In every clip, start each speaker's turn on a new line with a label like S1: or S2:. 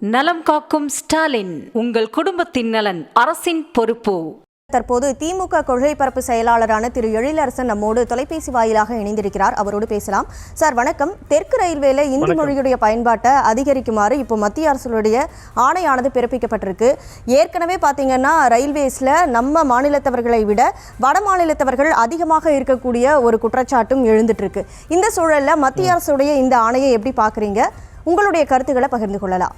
S1: நலம் காக்கும் ஸ்டாலின், உங்கள் குடும்பத்தின் நலன் அரசின் பொறுப்பு.
S2: தற்போது திமுக கொள்கை பரப்பு செயலாளரான திரு எழிலரசன் நம்மோடு தொலைபேசி வாயிலாக இணைந்திருக்கிறார். அவரோடு பேசலாம். சார் வணக்கம். தெற்கு ரயில்வேல இந்தி மொழியுடைய பயன்பாட்டை அதிகரிக்குமாறு இப்போ மத்திய அரசுடைய ஆணையானது பிறப்பிக்கப்பட்டிருக்கு. ஏற்கனவே பார்த்தீங்கன்னா ரயில்வேஸ்ல நம்ம மாநிலத்தவர்களை விட வட மாநிலத்தவர்கள் அதிகமாக இருக்கக்கூடிய ஒரு குற்றச்சாட்டும் எழுந்துட்டு இருக்கு. இந்த சூழல்ல மத்திய அரசுடைய இந்த ஆணையை எப்படி பாக்குறீங்க? உங்களுடைய கருத்துக்களை பகிர்ந்து கொள்ளலாம்.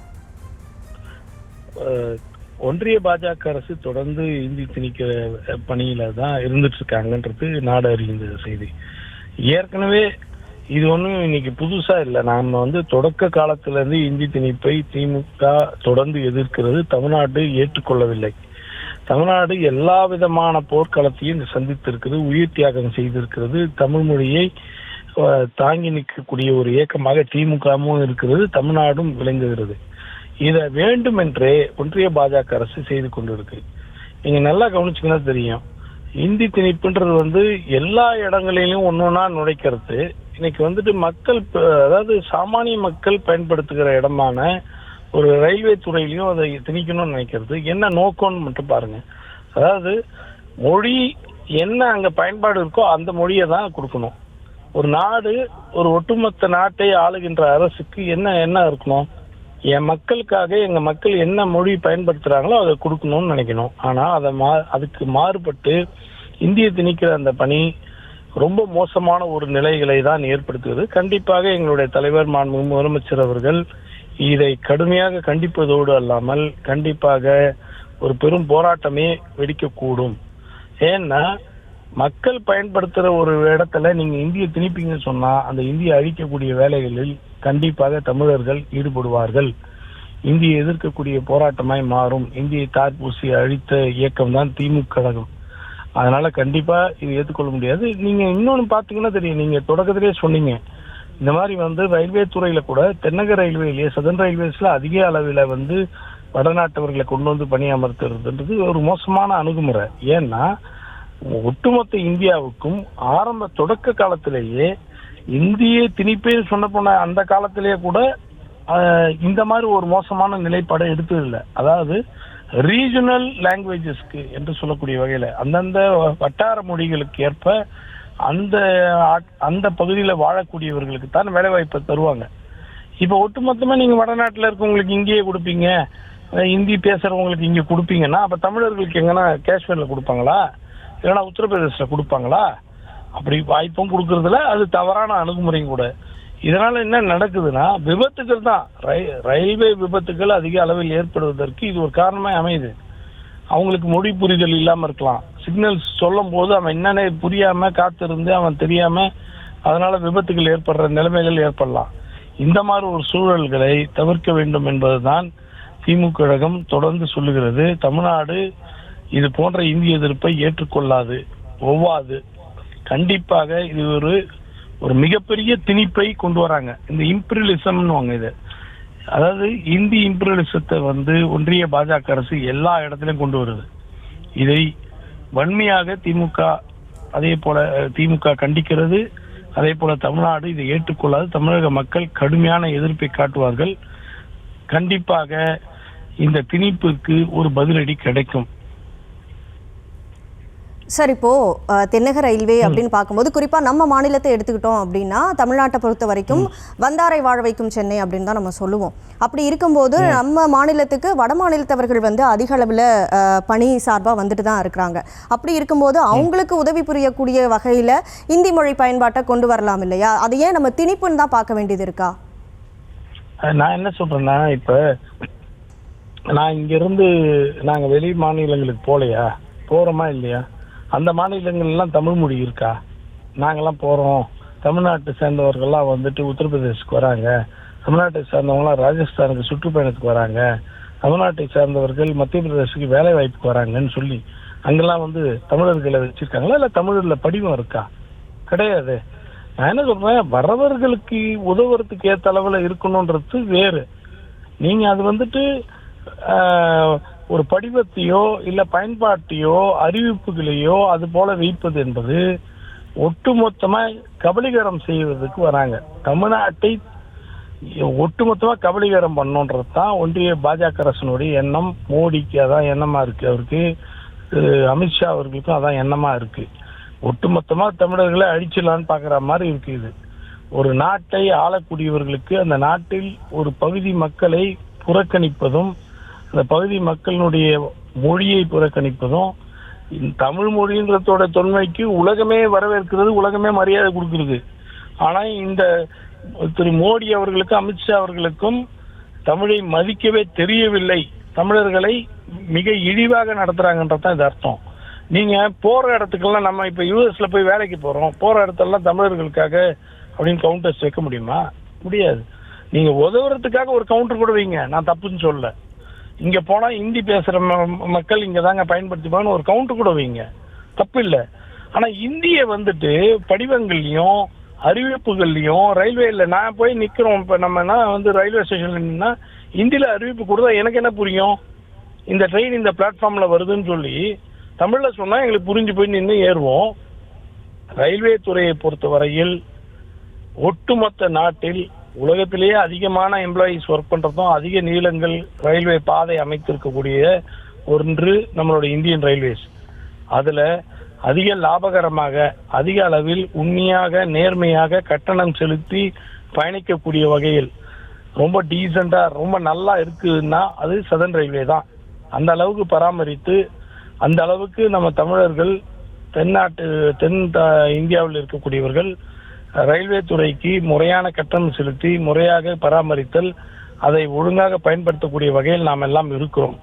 S3: ஒன்றிய பாஜக அரசு தொடர்ந்து இந்தி திணிக்கிற பணியில தான் இருந்துட்டு இருக்காங்கன்றது நாடு அறிந்த செய்தி. ஏற்கனவே இது ஒன்றும் இன்னைக்கு புதுசா இல்லை. நாம தொடக்க காலத்துல இருந்து இந்தி திணிப்பை திமுக தொடர்ந்து எதிர்க்கிறது. தமிழ்நாடு ஏற்றுக்கொள்ளவில்லை. தமிழ்நாடு எல்லா விதமான போர்க்களத்தையும் சந்தித்திருக்கிறது, உயிர் தியாகம் செய்திருக்கிறது. தமிழ் மொழியை தாங்கி நிற்கக்கூடிய ஒரு இயக்கமாக திமுகவும் இருக்கிறது, தமிழ்நாடும் விளங்குகிறது. இதை வேண்டுமென்றே ஒன்றிய பாஜக அரசு செய்து கொண்டிருக்கு. நீங்க நல்லா கவனிச்சுங்கன்னா தெரியும், இந்தி திணிப்புன்றது எல்லா இடங்களிலும் ஒன்னொன்னா நுழைக்கிறது. இன்னைக்கு மக்கள், அதாவது சாமானிய மக்கள் பயன்படுத்துகிற இடமான ஒரு ரயில்வே துறையிலையும் அதை திணிக்கணும்னு நினைக்கிறது. என்ன நோக்கம்னு மட்டும் பாருங்க. அதாவது மொழி என்ன அங்க பயன்பாடு இருக்கோ அந்த மொழியை தான் கொடுக்கணும். ஒரு நாடு, ஒரு ஒட்டுமொத்த நாட்டை ஆளுகின்ற அரசுக்கு என்ன இருக்கணும்? என் மக்களுக்காக எங்க மக்கள் என்ன மொழி பயன்படுத்துறாங்களோ அதை கொடுக்கணும்னு நினைக்கணும். ஆனா அதுக்கு மாறுபட்டு இந்திய திணிக்கிற அந்த பணி ரொம்ப மோசமான ஒரு நிலைகளை தான் ஏற்படுத்துகிறது. கண்டிப்பாக எங்களுடைய தலைவர் மாண்புமிகு முதலமைச்சர் அவர்கள் இதை கடுமையாக கண்டிப்பதோடு அல்லாமல் கண்டிப்பாக ஒரு பெரும் போராட்டமே வெடிக்கக்கூடும். ஏன்னா மக்கள் பயன்படுத்துற ஒரு இடத்துல நீங்க இந்திய திணிப்பீங்கன்னு சொன்னா அந்த இந்தியை அழிக்கக்கூடிய வேலைகளில் கண்டிப்பாக தமிழர்கள் ஈடுபடுவார்கள். இந்தியை எதிர்க்கக்கூடிய போராட்டமாய் மாறும். இந்தியை தார்பூசி அழித்த இயக்கம் தான் திமுக கழகம். அதனால கண்டிப்பா இது ஏற்றுக்கொள்ள முடியாது. நீங்க இன்னொன்னு பாத்தீங்கன்னா தெரியும், நீங்க தொடக்கத்திலேயே சொன்னீங்க, இந்த மாதிரி ரயில்வே துறையில கூட தென்னக ரயில்வேலயே சதன் ரயில்வேஸ்ல அதிக அளவில் வடநாட்டவர்களை கொண்டு பணியமர்த்துறதுன்றது ஒரு மோசமான அணுகுமுறை. ஏன்னா ஒட்டுமொத்த இந்தியாவுக்கும் தொடக்க காலத்திலேயே இந்திய திணிப்பேன்னு சொன்ன போன அந்த காலத்திலேயே கூட இந்த மாதிரி ஒரு மோசமான நிலைப்பாடை எடுத்ததில்லை. அதாவது ரீஜனல் லாங்குவேஜஸ்க்கு என்று சொல்லக்கூடிய வகையில அந்தந்த வட்டார மொழிகளுக்கு ஏற்ப அந்த பகுதியில் வாழக்கூடியவர்களுக்கு தான் வேலை வாய்ப்பை தருவாங்க. இப்போ ஒட்டுமொத்தமா நீங்க வடநாட்டில் இருக்கவங்களுக்கு இங்கேயே கொடுப்பீங்க, இந்தி பேசுறவங்களுக்கு இங்கே கொடுப்பீங்கன்னா அப்ப தமிழர்களுக்கு எங்கன்னா காஷ்மீர்ல கொடுப்பாங்களா, இல்லைன்னா உத்தரப்பிரதேசல கொடுப்பாங்களா? அப்படி வாய்ப்பும் கொடுக்கறதுல அது தவறான அணுகுமுறையும் கூட. இதனால என்ன நடக்குதுன்னா விபத்துகள் தான், ரயில்வே விபத்துகள் அதிக அளவில் ஏற்படுவதற்கு இது ஒரு காரணமா அமையுது. அவங்களுக்கு மொழி புரிதல் இல்லாம இருக்கலாம். சிக்னல்ஸ் சொல்லும் போது அவன் என்னன்னு புரியாம காத்திருந்து அவன் தெரியாம அதனால விபத்துகள் ஏற்படுற நிலைமைகள் ஏற்படலாம். இந்த மாதிரி ஒரு சூழல்களை தவிர்க்க வேண்டும் என்பதுதான் திமுக கழகம் தொடர்ந்து சொல்லுகிறது. தமிழ்நாடு இது போன்ற இந்திய எதிர்ப்பை ஏற்றுக்கொள்ளாது, ஒவ்வாது. கண்டிப்பாக இது ஒரு மிகப்பெரிய திணிப்பை கொண்டு வராங்க. இந்த இம்பீரியலிசம்னு இது, அதாவது இந்தி இம்பீரியலிசத்தை ஒன்றிய பாஜக அரசு எல்லா இடத்திலும் கொண்டு வருது. இதை வன்மையாக திமுக கண்டிக்கிறது. அதே போல தமிழ்நாடு இதை ஏற்றுக்கொள்ளாது. தமிழக மக்கள் கடுமையான எதிர்ப்பை காட்டுவார்கள். கண்டிப்பாக இந்த திணிப்புக்கு ஒரு பதிலடி கிடைக்கும்.
S2: சார், இப்போ தென்னக ரயில்வே அப்படின்னு பார்க்கும்போது குறிப்பா நம்ம மாநிலத்தை எடுத்துக்கிட்டோம் அப்படின்னா தமிழ்நாட்டை பொறுத்த வரைக்கும் வந்தாரை வாழ வைக்கும் சென்னை அப்படின்னு தான் நம்ம சொல்லுவோம். அப்படி இருக்கும்போது நம்ம மாநிலத்துக்கு வட மாநிலத்தவர்கள் அதிக அளவில் பணி சார்பாக வந்துட்டு தான் இருக்கிறாங்க. அப்படி இருக்கும்போது அவங்களுக்கு உதவி புரியக்கூடிய வகையில் இந்தி மொழி பயன்பாட்டை கொண்டு வரலாம் இல்லையா? அதை ஏன் நம்ம திணிப்புன்னு தான் பார்க்க வேண்டியது இருக்கா?
S3: நான் என்ன சொல்றேன்னா, இப்ப நான் இங்கிருந்து நாங்க வெளி மாநிலங்களுக்கு போறோமா இல்லையா? அந்த மாநிலங்கள்லாம் தமிழ் மொழி இருக்கா? நாங்கெல்லாம் போறோம். தமிழ்நாட்டை சேர்ந்தவர்கள்லாம் உத்தரப்பிரதேசத்துக்கு வராங்க, தமிழ்நாட்டை சேர்ந்தவங்களாம் ராஜஸ்தானுக்கு சுற்றுப்பயணத்துக்கு வராங்க, தமிழ்நாட்டை சேர்ந்தவர்கள் மத்திய பிரதேசத்துக்கு வேலை வாய்ப்புக்கு வராங்கன்னு சொல்லி அங்கெல்லாம் தமிழர்களை வச்சிருக்காங்களா? இல்ல தமிழ்ல படிவம் இருக்கா? கிடையாது. நான் என்ன சொல்றேன், வரவர்களுக்கு உதவுறதுக்கு ஏற்ற அளவுல இருக்கணும்ன்றது வேறு. நீங்க அது ஒரு படிவத்தையோ இல்ல பயன்பாட்டையோ அறிவிப்புகளையோ அது போல வைப்பது என்பது ஒட்டுமொத்தமா கபலீகரம் செய்வதற்கு வராங்க. தமிழ்நாட்டை ஒட்டுமொத்தமா கபலீகரம் பண்ணணுன்றது தான் ஒன்றிய பாஜக அரசனுடைய எண்ணம். மோடிக்கு அதான் எண்ணமா இருக்கு, அவருக்கு அமித்ஷா அவர்களுக்கும் அதான் எண்ணமா இருக்கு. ஒட்டுமொத்தமா தமிழர்களை அழிச்சிடலான்னு பாக்குற மாதிரி இருக்கு. இது ஒரு நாட்டை ஆளக்கூடியவர்களுக்கு அந்த நாட்டில் ஒரு பகுதி மக்களை புறக்கணிப்பதும், அந்த பகுதி மக்களினுடைய மொழியை புறக்கணிப்பதும், தமிழ் மொழின்றதோட தொன்மைக்கு உலகமே வரவேற்கிறது, உலகமே மரியாதை கொடுக்கிறது. ஆனா இந்த திரு மோடி அவர்களுக்கும் அமித்ஷா அவர்களுக்கும் தமிழை மதிக்கவே தெரியவில்லை. தமிழர்களை மிக இழிவாக நடத்துறாங்கன்றதான் இது அர்த்தம். நீங்க போற இடத்துக்கெல்லாம், நம்ம இப்ப யூஎஸ்ல போய் வேலைக்கு போறோம், போற இடத்தெல்லாம் தமிழர்களுக்காக அப்படின்னு கவுண்டர்ஸ் வைக்க முடியுமா? முடியாது. நீங்க உதவுறதுக்காக ஒரு கவுண்டர் கூட வைங்க, நான் தப்புன்னு சொல்ல. இங்க போனா ஹிந்தி பேசுற மக்கள் இங்க தாங்க பயன்படுத்திப்பான்னு ஒரு கவுண்டர் கூட வைங்க, தப்பு இல்லை. ஆனா இந்திய வந்துட்டு படிவங்கள்லயும் அறிவிப்புகள்லயும் ரயில்வேல நான் போய் நிக்கிறோம், இப்ப நம்ம வந்து ரயில்வே ஸ்டேஷன்ல நின்னா ஹிந்தியில அறிவிப்பு கொடுத்தா எனக்கு என்ன புரியும்? இந்த ட்ரெயின் இந்த பிளாட்ஃபார்ம்ல வருதுன்னு சொல்லி தமிழ்ல சொன்னா எங்களுக்கு புரிஞ்சு போய் நின்று ஏறுவோம். ரயில்வே துறையை பொறுத்த வரையில் ஒட்டுமொத்த நாட்டில் உலகத்திலேயே அதிகமான எம்ப்ளாயீஸ் ஒர்க் பண்றதும், அதிக நீளங்கள் ரயில்வே பாதை அமைத்திருக்கக்கூடிய ஒன்று நம்மளுடைய இந்தியன் ரயில்வேஸ். அதுல அதிக லாபகரமாக, அதிக அளவில் உண்மையாக நேர்மையாக கட்டணம் செலுத்தி பயணிக்கக்கூடிய வகையில் ரொம்ப டீசெண்டா ரொம்ப நல்லா இருக்குன்னா அது சதர்ன் ரயில்வே தான். அந்த அளவுக்கு பராமரித்து, அந்த அளவுக்கு நம்ம தமிழர்கள் தென் இந்தியாவில் இருக்கக்கூடியவர்கள் ரயில்வே துறைக்கு முறையான கட்டணம் செலுத்தி முறையாக பராமரித்தல், அதை ஒழுங்காக பயன்படுத்தக்கூடிய வகையில் நாம் எல்லாம் இருக்கிறோம்.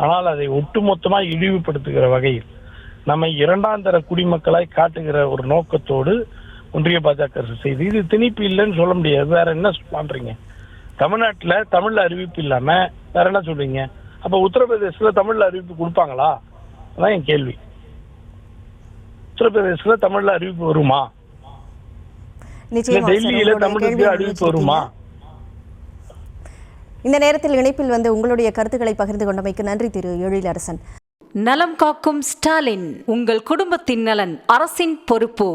S3: ஆனால் அதை ஒட்டுமொத்தமாக இழிவுபடுத்துகிற வகையில் நம்மை இரண்டாம் தர குடிமக்களாய் காட்டுகிற ஒரு நோக்கத்தோடு ஒன்றிய பாஜக அரசு செய்து, இது திணிப்பு இல்லைன்னு சொல்ல முடியாது. வேற என்ன பண்றீங்க? தமிழ்நாட்டுல தமிழ்ல அறிவிப்பு இல்லாம வேற என்ன சொல்றீங்க? அப்ப உத்தரப்பிரதேசத்துல தமிழ்ல அறிவிப்பு கொடுப்பாங்களா? அதான் என் கேள்வி. உத்தரப்பிரதேசத்துல தமிழ்ல அறிவிப்பு வருமா? டெல்லியில தமிழுக்கு அறிவிப்பு வருமா?
S2: இந்த நேரத்தில் இணைப்பில் வந்து உங்களுடைய கருத்துக்களை பகிர்ந்து கொண்டமைக்கு நன்றி திரு எழிலரசன்.
S1: நலம் காக்கும் ஸ்டாலின். உங்கள் குடும்பத்தின் நலன் அரசின் பொறுப்பு.